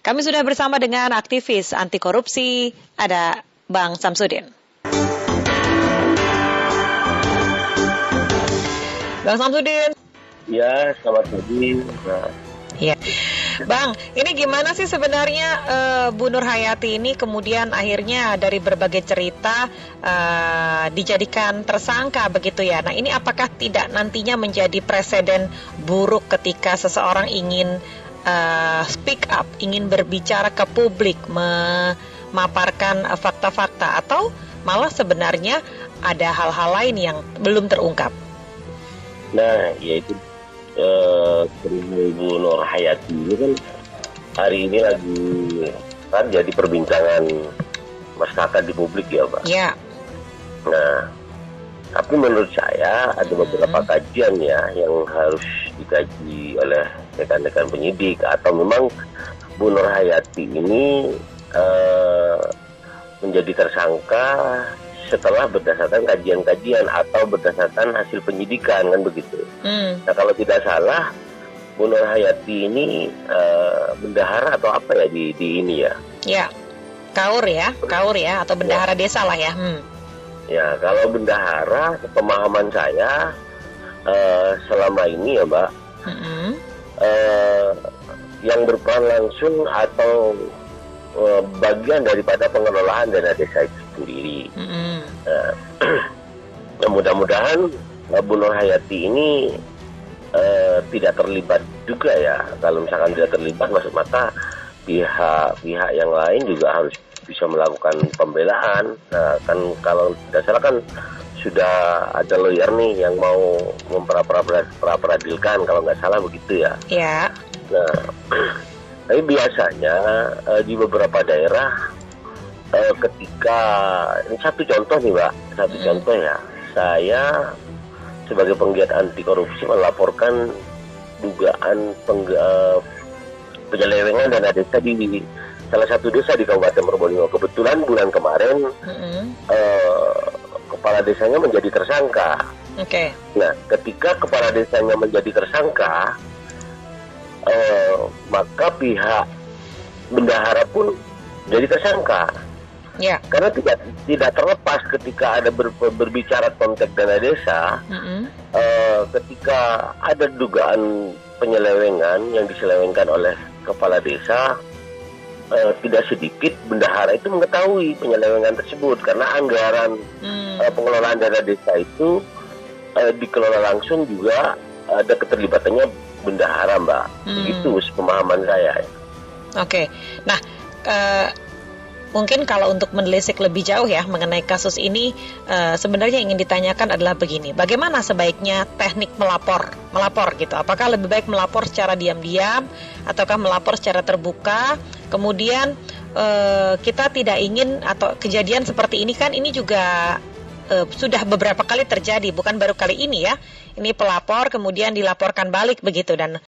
Kami sudah bersama dengan aktivis anti korupsi, ada Bang Samsudin. Bang Samsudin. Ya, selamat pagi. Ya, Bang, ini gimana sih sebenarnya Bu Nur Hayati ini kemudian akhirnya dari berbagai cerita dijadikan tersangka begitu ya. Nah, ini apakah tidak nantinya menjadi presiden buruk ketika seseorang ingin speak up, ingin berbicara ke publik, memaparkan fakta-fakta, atau malah sebenarnya ada hal-hal lain yang belum terungkap? Nah, yaitu Ibu Nur Hayati ini kan hari ini lagi kan jadi perbincangan masyarakat di publik ya, Pak. Ya. Nah, tapi menurut saya ada beberapa kajian ya yang harus dikaji oleh rekan-rekan penyidik, atau memang Bu Nur Hayati ini menjadi tersangka setelah berdasarkan kajian-kajian atau berdasarkan hasil penyidikan, kan begitu. Nah, kalau tidak salah Bu Nur Hayati ini bendahara atau apa ya di ini ya? Ya, kaur ya atau bendahara desa lah ya. Ya, kalau bendahara, pemahaman saya selama ini ya, Mbak, yang berperan langsung atau bagian daripada pengelolaan dana desa itu sendiri. Nah, mudah-mudahan Bu Nur Hayati ini tidak terlibat juga ya. Kalau misalkan tidak terlibat, maka pihak yang lain juga harus bisa melakukan pembelaan. Nah, kan kalau tidak salah kan sudah ada lawyer nih yang mau memperadiilkan, kalau nggak salah begitu ya. Ya. Nah, tapi biasanya di beberapa daerah ketika ini satu contoh nih, Mbak, contoh ya, saya sebagai penggiat anti korupsi melaporkan dugaan penyelewengan dana desa di salah satu desa di Kabupaten Probolinggo. Kebetulan bulan kemarin kepala desanya menjadi tersangka. Oke. Nah, ketika kepala desanya menjadi tersangka, maka pihak bendahara pun jadi tersangka. Ya. Karena tidak terlepas ketika ada berbicara konteks dana desa, ketika ada dugaan penyelewengan yang diselewengkan oleh kepala desa, tidak sedikit bendahara itu mengetahui penyelewengan tersebut, karena anggaran pengelolaan dana desa itu dikelola langsung juga ada keterlibatannya bendahara, Mbak. Begitu pemahaman saya. Oke. Nah, mungkin kalau untuk menelisik lebih jauh ya mengenai kasus ini, sebenarnya ingin ditanyakan adalah begini: bagaimana sebaiknya teknik melapor gitu? Apakah lebih baik melapor secara diam-diam ataukah melapor secara terbuka? Kemudian kita tidak ingin, atau kejadian seperti ini kan ini juga sudah beberapa kali terjadi, bukan baru kali ini ya. Ini pelapor kemudian dilaporkan balik begitu, dan